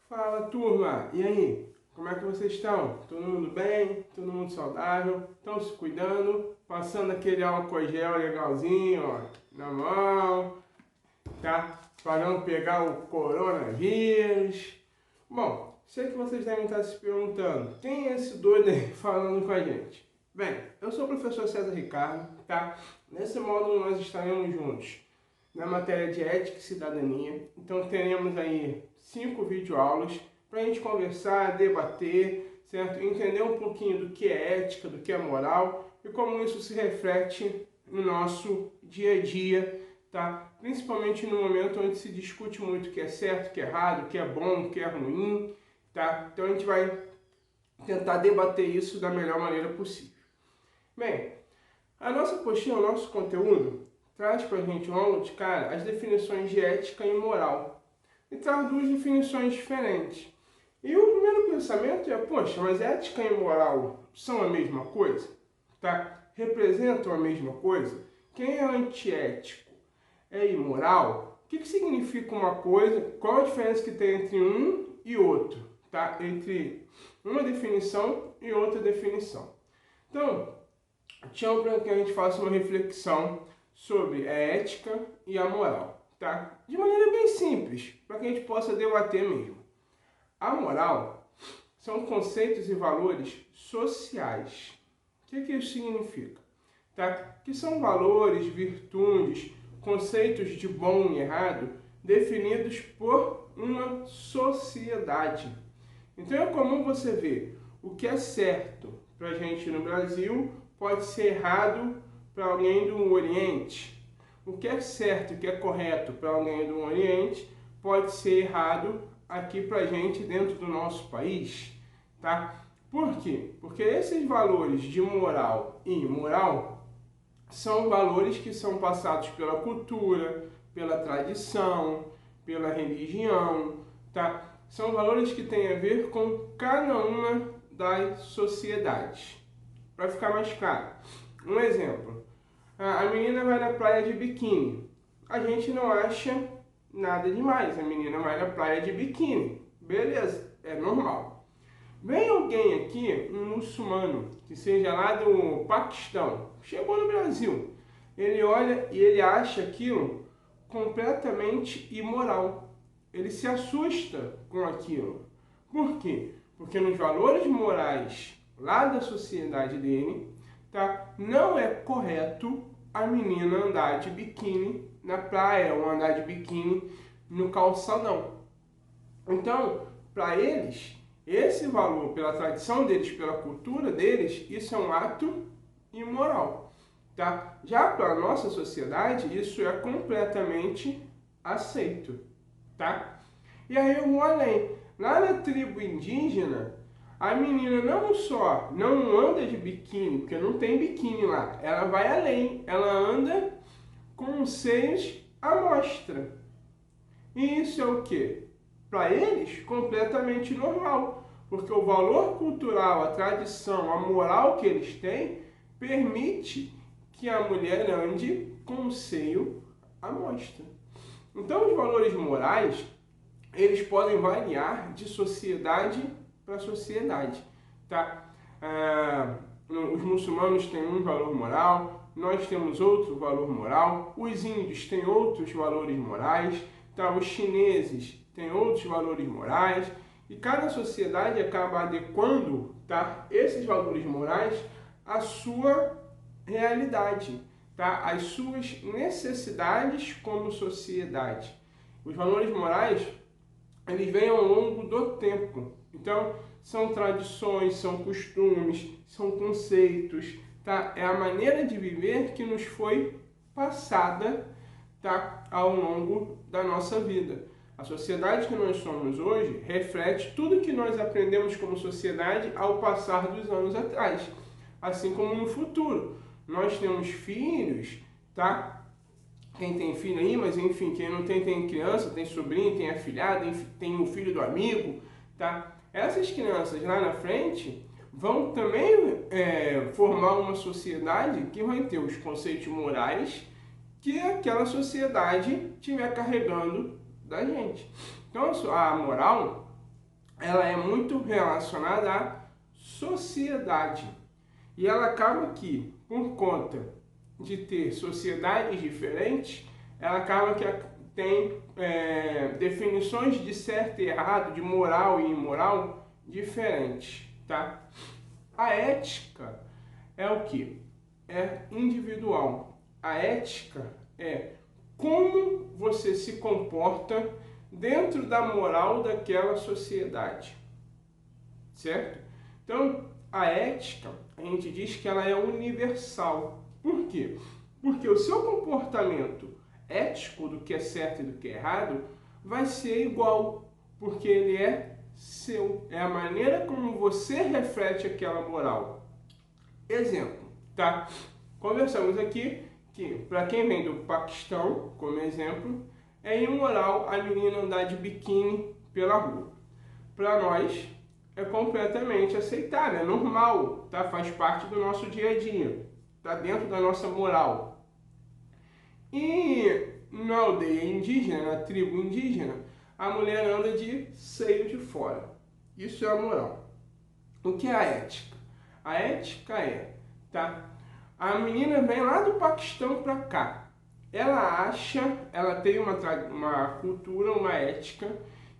Fala, turma! E aí? Como é que vocês estão? Todo mundo bem? Todo mundo saudável? Estão se cuidando? Passando aquele álcool gel legalzinho, ó, na mão, tá? Para não pegar o coronavírus. Bom, sei que vocês devem estar se perguntando, quem é esse doido aí falando com a gente? Bem, eu sou o professor César Ricardo, tá? Nesse módulo nós estaremos juntos na matéria de ética e cidadania. Então teremos aí 5 videoaulas para a gente conversar, debater, certo? Entender um pouquinho do que é ética, do que é moral e como isso se reflete no nosso dia a dia, tá? Principalmente no momento onde se discute muito o que é certo, o que é errado, o que é bom, o que é ruim, tá? Então a gente vai tentar debater isso da melhor maneira possível. Bem, a nossa apostila, o nosso conteúdo, traz para a gente logo de cara as definições de ética e moral. E traz duas definições diferentes. E o primeiro pensamento é, poxa, mas ética e moral são a mesma coisa? Tá? Representam a mesma coisa? Quem é antiético? É imoral? O que significa uma coisa? Qual a diferença que tem entre um e outro? Tá? Entre uma definição e outra definição. Então, chamo para que a gente faça uma reflexão sobre a ética e a moral, tá? De maneira bem simples, para que a gente possa debater mesmo. A moral são conceitos e valores sociais. O que isso significa? Tá? Que são valores, virtudes, conceitos de bom e errado definidos por uma sociedade. Então é comum você ver o que é certo para a gente no Brasil pode ser errado para alguém do Oriente. O que é certo e o que é correto para alguém do Oriente pode ser errado aqui para a gente dentro do nosso país, tá? Por quê? Porque esses valores de moral e imoral são valores que são passados pela cultura, pela tradição, pela religião, tá? São valores que têm a ver com cada uma das sociedades. Para ficar mais claro, um exemplo, a menina vai na praia de biquíni. A gente não acha nada demais, a menina vai na praia de biquíni. Beleza, é normal. Vem alguém aqui, um muçulmano, que seja lá do Paquistão, chegou no Brasil. Ele olha e ele acha aquilo completamente imoral. Ele se assusta com aquilo. Por quê? Porque nos valores morais lá da sociedade dele, tá? Não é correto a menina andar de biquíni na praia ou andar de biquíni no calçadão. Então, para eles, esse valor, pela tradição deles, pela cultura deles, isso é um ato imoral, tá? Já para a nossa sociedade, isso é completamente aceito, tá? E aí eu vou além. Lá na tribo indígena, a menina não só não anda de biquíni, porque não tem biquíni lá, ela vai além, ela anda com os seios à mostra. E isso é o quê? Para eles, completamente normal, porque o valor cultural, a tradição, a moral que eles têm, permite que a mulher ande com o seio à mostra. Então, os valores morais, eles podem variar de sociedade para sociedade, tá? Os muçulmanos têm um valor moral, nós temos outro valor moral, os índios têm outros valores morais, tá? Os chineses têm outros valores morais, e cada sociedade acaba adequando, tá, esses valores morais à sua realidade, tá? Às suas necessidades como sociedade. Os valores morais, eles vêm ao longo do tempo. Então, são tradições, são costumes, são conceitos, tá? É a maneira de viver que nos foi passada, tá? Ao longo da nossa vida. A sociedade que nós somos hoje reflete tudo que nós aprendemos como sociedade ao passar dos anos atrás. Assim como no futuro. Nós temos filhos, tá? Quem tem filho aí, mas enfim, quem não tem, tem criança, tem sobrinho, tem afilhado, tem o filho do amigo, tá? Essas crianças lá na frente vão também formar uma sociedade que vai ter os conceitos morais que aquela sociedade estiver carregando da gente. Então, a moral ela é muito relacionada à sociedade. E ela acaba que, por conta de ter sociedades diferentes, ela acaba que tem definições de certo e errado, de moral e imoral diferentes, tá? A ética é o que? É individual. A ética é como você se comporta dentro da moral daquela sociedade, certo? Então, a ética, a gente diz que ela é universal. Por quê? Porque o seu comportamento ético do que é certo e do que é errado vai ser igual, porque ele é seu. É a maneira como você reflete aquela moral. Exemplo, tá? Conversamos aqui que, para quem vem do Paquistão, como exemplo, é imoral a menina andar de biquíni pela rua. Para nós, é completamente aceitável, é normal, tá? Faz parte do nosso dia a dia, tá dentro da nossa moral. E na aldeia indígena, na tribo indígena, a mulher anda de seio de fora. Isso é a moral. O que é a ética? A ética é, tá? A menina vem lá do Paquistão para cá. Ela tem uma cultura, uma ética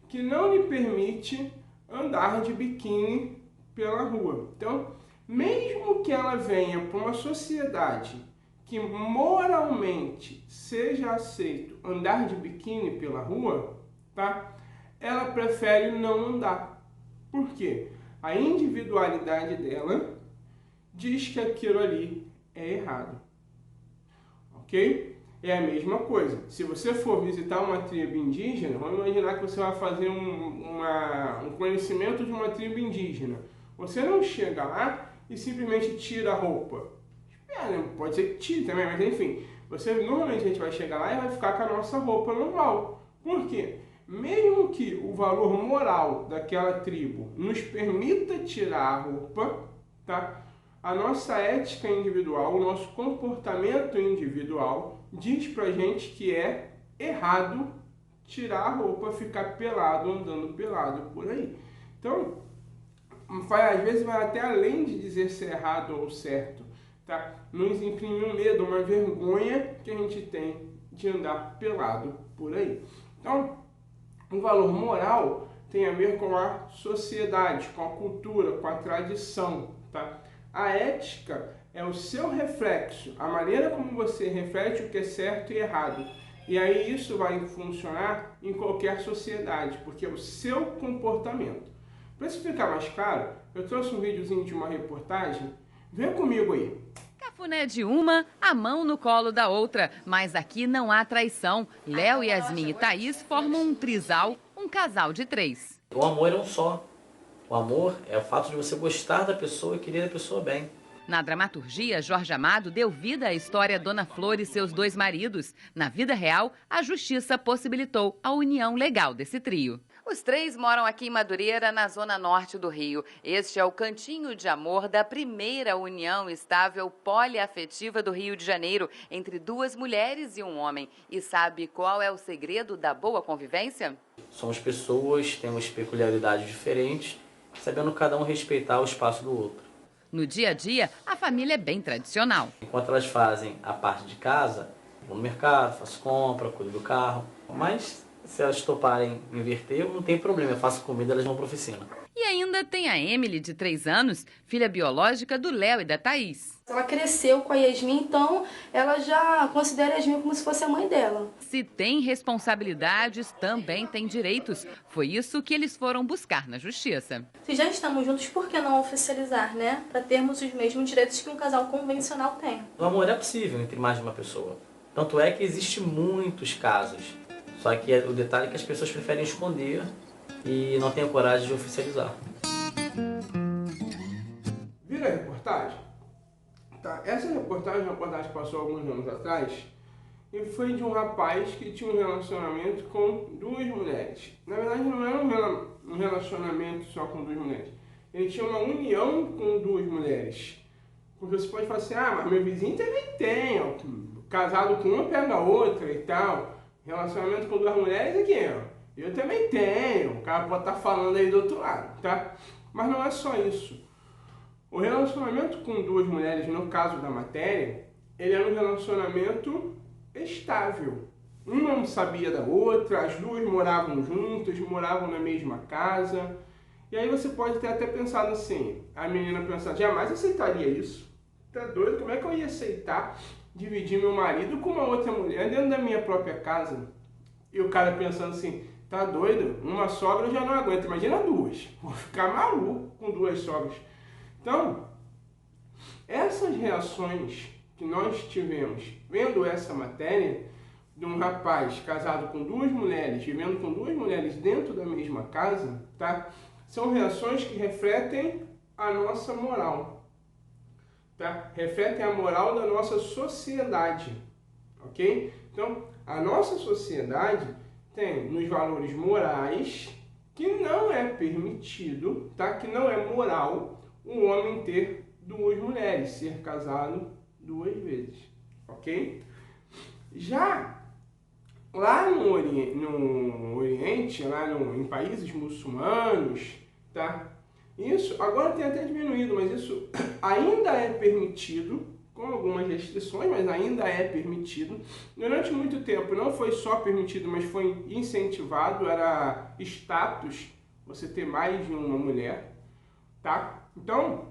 que não lhe permite andar de biquíni pela rua. Então, mesmo que ela venha para uma sociedade que moralmente seja aceito andar de biquíni pela rua, tá? Ela prefere não andar. Por quê? A individualidade dela diz que aquilo ali é errado. Ok? É a mesma coisa. Se você for visitar uma tribo indígena, vamos imaginar que você vai fazer um conhecimento de uma tribo indígena. Você não chega lá e simplesmente tira a roupa. Pode ser que tire também, mas enfim. Normalmente a gente vai chegar lá e vai ficar com a nossa roupa normal. Por quê? Mesmo que o valor moral daquela tribo nos permita tirar a roupa, tá? A nossa ética individual, o nosso comportamento individual diz pra gente que é errado tirar a roupa, ficar pelado, andando pelado por aí. Então, às vezes vai até além de dizer se é errado ou certo, tá? Nos imprime um medo, uma vergonha que a gente tem de andar pelado por aí. Então, o valor moral tem a ver com a sociedade, com a cultura, com a tradição, tá? A ética é o seu reflexo, a maneira como você reflete o que é certo e errado. E aí isso vai funcionar em qualquer sociedade, porque é o seu comportamento. Para isso ficar mais claro, eu trouxe um videozinho de uma reportagem. Vem comigo aí. Cafuné de uma, a mão no colo da outra. Mas aqui não há traição. Léo, Yasmin e Thaís formam um trisal, um casal de 3. O amor é um só. O amor é o fato de você gostar da pessoa e querer a pessoa bem. Na dramaturgia, Jorge Amado deu vida à história Dona Flor e seus 2 maridos. Na vida real, a justiça possibilitou a união legal desse trio. Os 3 moram aqui em Madureira, na zona norte do Rio. Este é o cantinho de amor da primeira união estável poliafetiva do Rio de Janeiro, entre 2 mulheres e um homem. E sabe qual é o segredo da boa convivência? Somos pessoas, temos peculiaridades diferentes, sabendo cada um respeitar o espaço do outro. No dia a dia, a família é bem tradicional. Enquanto elas fazem a parte de casa, vou no mercado, faço compra, cuido do carro. Mas se elas toparem inverter, não tem problema, eu faço comida, elas vão para a oficina. E ainda tem a Emily, de 3 anos, filha biológica do Léo e da Thaís. Ela cresceu com a Yasmin, então ela já considera a Yasmin como se fosse a mãe dela. Se tem responsabilidades, também tem direitos. Foi isso que eles foram buscar na justiça. Se já estamos juntos, por que não oficializar, né? Para termos os mesmos direitos que um casal convencional tem. O amor é possível entre mais de uma pessoa. Tanto é que existe muitos casos. Só que o detalhe é que as pessoas preferem esconder e não têm a coragem de oficializar. Vira a reportagem? Tá, essa reportagem é uma reportagem que passou alguns anos atrás e foi de um rapaz que tinha um relacionamento com 2 mulheres. Na verdade, não era um relacionamento só com 2 mulheres. Ele tinha uma união com 2 mulheres. Porque você pode falar assim, mas meu vizinho também tem, ó, casado com uma pega a outra e tal. Relacionamento com 2 mulheres aqui, ó. Eu também tenho. O cara pode estar falando aí do outro lado, tá? Mas não é só isso. O relacionamento com duas mulheres, no caso da matéria, ele era um relacionamento estável. Uma não sabia da outra, as duas moravam juntas, moravam na mesma casa. E aí você pode ter até pensado assim, a menina pensando, jamais aceitaria isso. Tá doido? Como é que eu ia aceitar dividir meu marido com uma outra mulher dentro da minha própria casa? E o cara pensando assim, tá doido? Uma sogra eu já não aguento, imagina duas. Vou ficar maluco com duas sogras. Então, essas reações que nós tivemos vendo essa matéria de um rapaz casado com duas mulheres, vivendo com duas mulheres dentro da mesma casa, tá? São reações que refletem a nossa moral, tá? Refletem a moral da nossa sociedade, ok? Então, a nossa sociedade tem nos valores morais que não é permitido, tá? Que não é moral um homem ter duas mulheres, ser casado duas vezes, ok? Já lá no Oriente, em países muçulmanos, tá? Isso agora tem até diminuído, mas isso ainda é permitido, com algumas restrições, mas ainda é permitido. Durante muito tempo não foi só permitido, mas foi incentivado, era status você ter mais de uma mulher, tá? Então,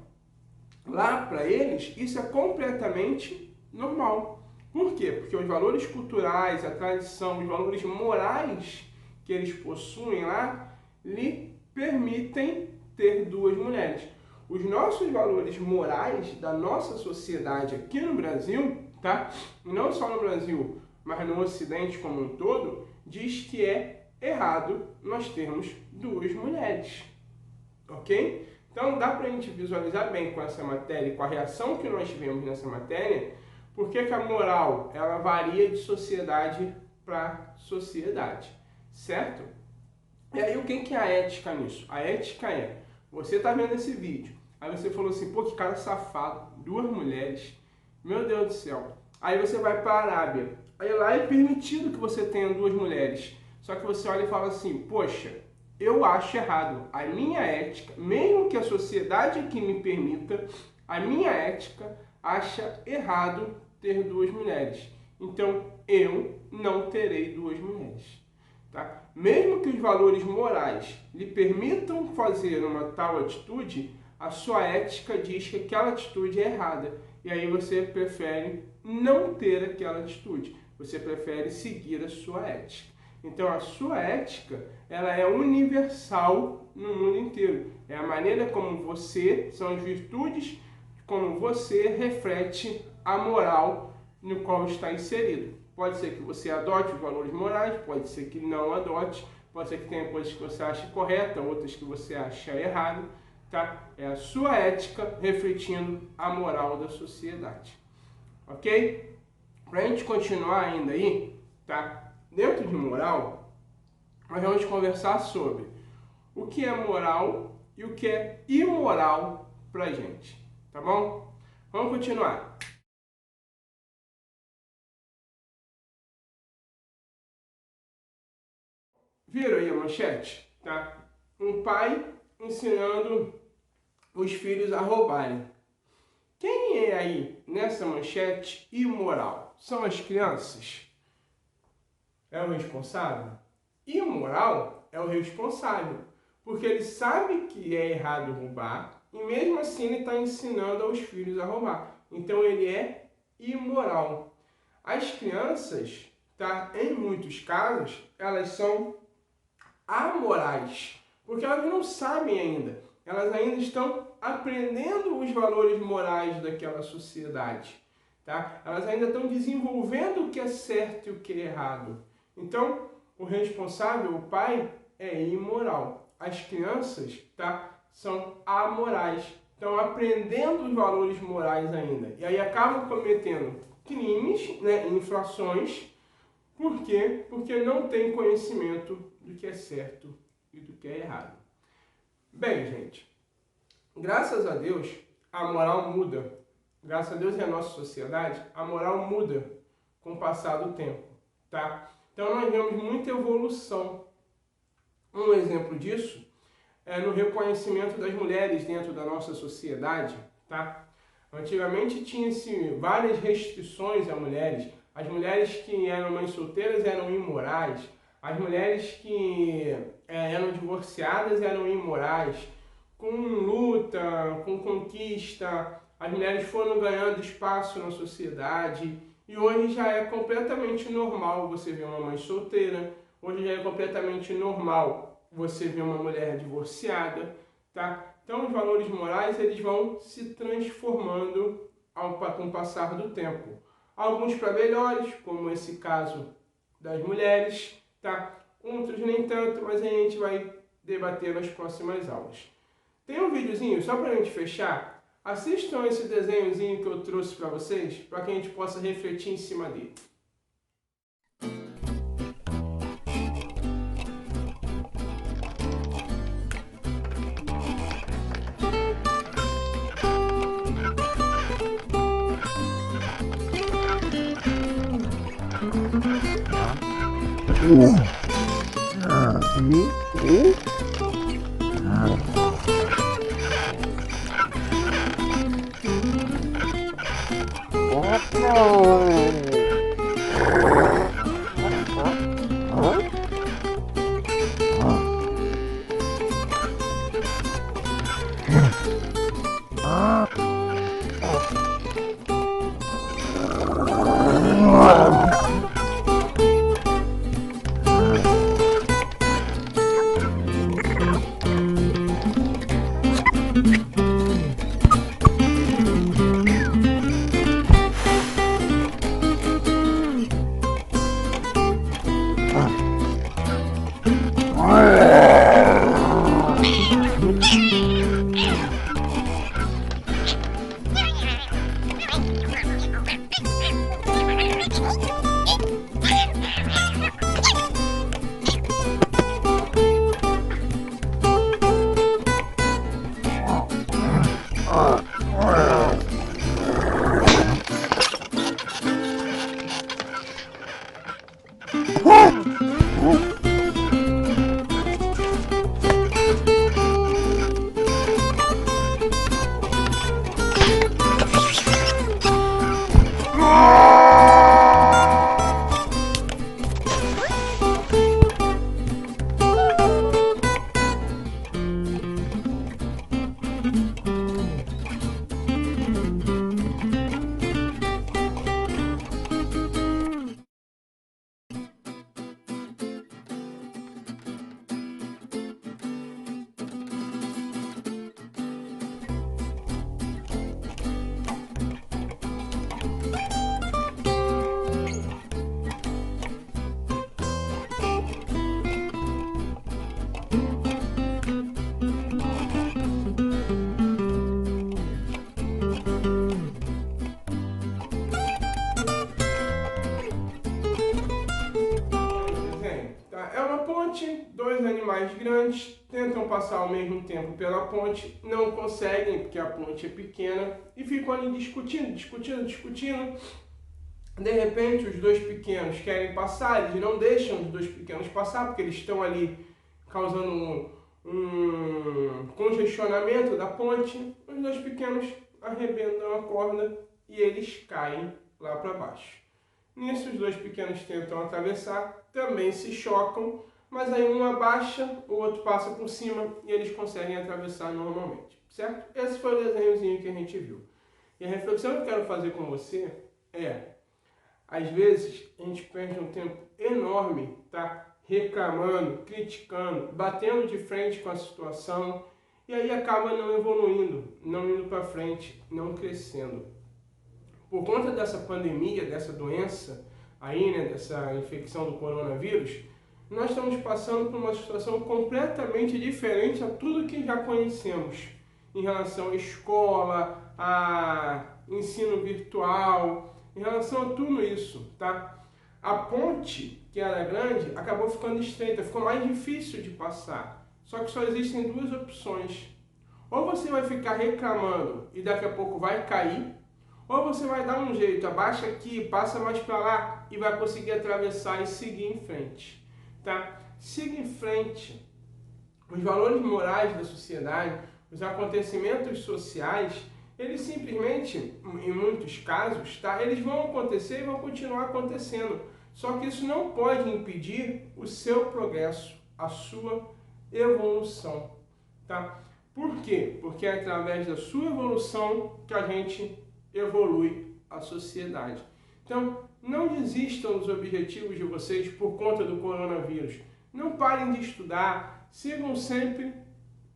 lá para eles, isso é completamente normal. Por quê? Porque os valores culturais, a tradição, os valores morais que eles possuem lá, lhe permitem ter duas mulheres. Os nossos valores morais da nossa sociedade aqui no Brasil, tá? Não só no Brasil, mas no Ocidente como um todo, diz que é errado nós termos duas mulheres, ok? Então dá pra gente visualizar bem com essa matéria e com a reação que nós tivemos nessa matéria, porque que a moral ela varia de sociedade para sociedade, certo? E aí o que é a ética nisso? A ética é, você tá vendo esse vídeo, aí você falou assim, pô, que cara safado, duas mulheres, meu Deus do céu. Aí você vai para a Arábia, aí lá é permitido que você tenha duas mulheres, só que você olha e fala assim, poxa, eu acho errado, a minha ética, mesmo que a sociedade aqui me permita, a minha ética acha errado ter duas mulheres. Então, eu não terei duas mulheres. Tá? Mesmo que os valores morais lhe permitam fazer uma tal atitude, a sua ética diz que aquela atitude é errada. E aí você prefere não ter aquela atitude. Você prefere seguir a sua ética. Então, a sua ética, ela é universal no mundo inteiro. É a maneira como você, são as virtudes, como você reflete a moral no qual está inserido. Pode ser que você adote os valores morais, pode ser que não adote, pode ser que tenha coisas que você acha correta, outras que você acha errado, tá? É a sua ética refletindo a moral da sociedade, ok? Para a gente continuar ainda aí, tá? Dentro de moral, nós vamos conversar sobre o que é moral e o que é imoral pra gente, tá bom? Vamos continuar. Viram aí a manchete? Tá? Um pai ensinando os filhos a roubarem. Quem é aí nessa manchete imoral? São as crianças? É o responsável? Imoral é o responsável, porque ele sabe que é errado roubar e mesmo assim ele está ensinando aos filhos a roubar. Então ele é imoral. As crianças, tá, em muitos casos, elas são amorais, porque elas não sabem ainda. Elas ainda estão aprendendo os valores morais daquela sociedade, tá? Elas ainda estão desenvolvendo o que é certo e o que é errado. Então, o responsável, o pai, é imoral. As crianças, tá, são amorais. Estão aprendendo os valores morais ainda. E aí acabam cometendo crimes, né, infrações. Por quê? Porque não tem conhecimento do que é certo e do que é errado. Bem, gente, graças a Deus, a moral muda. Graças a Deus e a nossa sociedade, a moral muda com o passar do tempo, tá? Então nós vemos muita evolução Um exemplo disso é no reconhecimento das mulheres dentro da nossa sociedade, tá? Antigamente tinha-se várias restrições a mulheres. As mulheres que eram mães solteiras eram imorais. As mulheres que eram divorciadas eram imorais. Com luta, com conquista, as mulheres foram ganhando espaço na sociedade. E hoje já é completamente normal você ver uma mãe solteira. Hoje já é completamente normal você ver uma mulher divorciada, tá? Então os valores morais eles vão se transformando com o passar do tempo. Alguns para melhores, como esse caso das mulheres, tá? Outros nem tanto, mas a gente vai debater nas próximas aulas. Tem um videozinho, só para a gente fechar, assistam esse desenhozinho que eu trouxe para vocês, para que a gente possa refletir em cima dele. Dois animais grandes tentam passar ao mesmo tempo pela ponte, não conseguem porque a ponte é pequena e ficam ali discutindo. De repente os dois pequenos querem passar, eles não deixam os dois pequenos passar porque eles estão ali causando um congestionamento da ponte. Os dois pequenos arrebentam a corda e eles caem lá para baixo. Nisso os dois pequenos tentam atravessar, também se chocam, mas aí um abaixa, o outro passa por cima e eles conseguem atravessar normalmente, certo? Esse foi o desenhozinho que a gente viu. E a reflexão que eu quero fazer com você é, às vezes a gente perde um tempo enorme, tá? Reclamando, criticando, batendo de frente com a situação e aí acaba não evoluindo, não indo para frente, não crescendo. Por conta dessa pandemia, dessa doença aí, né, dessa infecção do coronavírus, nós estamos passando por uma situação completamente diferente a tudo que já conhecemos em relação à escola, a ensino virtual, em relação a tudo isso, tá? A ponte, que era grande, acabou ficando estreita, ficou mais difícil de passar. Só que só existem duas opções. Ou você vai ficar reclamando e daqui a pouco vai cair, ou você vai dar um jeito, abaixa aqui, passa mais para lá e vai conseguir atravessar e seguir em frente. Tá? Siga em frente, os valores morais da sociedade, os acontecimentos sociais, eles simplesmente, em muitos casos, tá, eles vão acontecer e vão continuar acontecendo. Só que isso não pode impedir o seu progresso, a sua evolução. Tá? Por quê? Porque é através da sua evolução que a gente evolui a sociedade. Então, não desistam dos objetivos de vocês por conta do coronavírus. Não parem de estudar, sigam sempre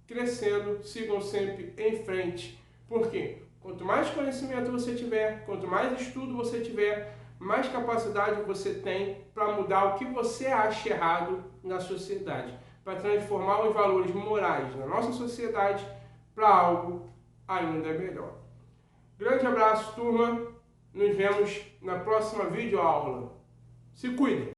crescendo, sigam sempre em frente. Por quê? Quanto mais conhecimento você tiver, quanto mais estudo você tiver, mais capacidade você tem para mudar o que você acha errado na sociedade, para transformar os valores morais na nossa sociedade para algo ainda melhor. Grande abraço, turma. Nos vemos na próxima videoaula. Se cuidem!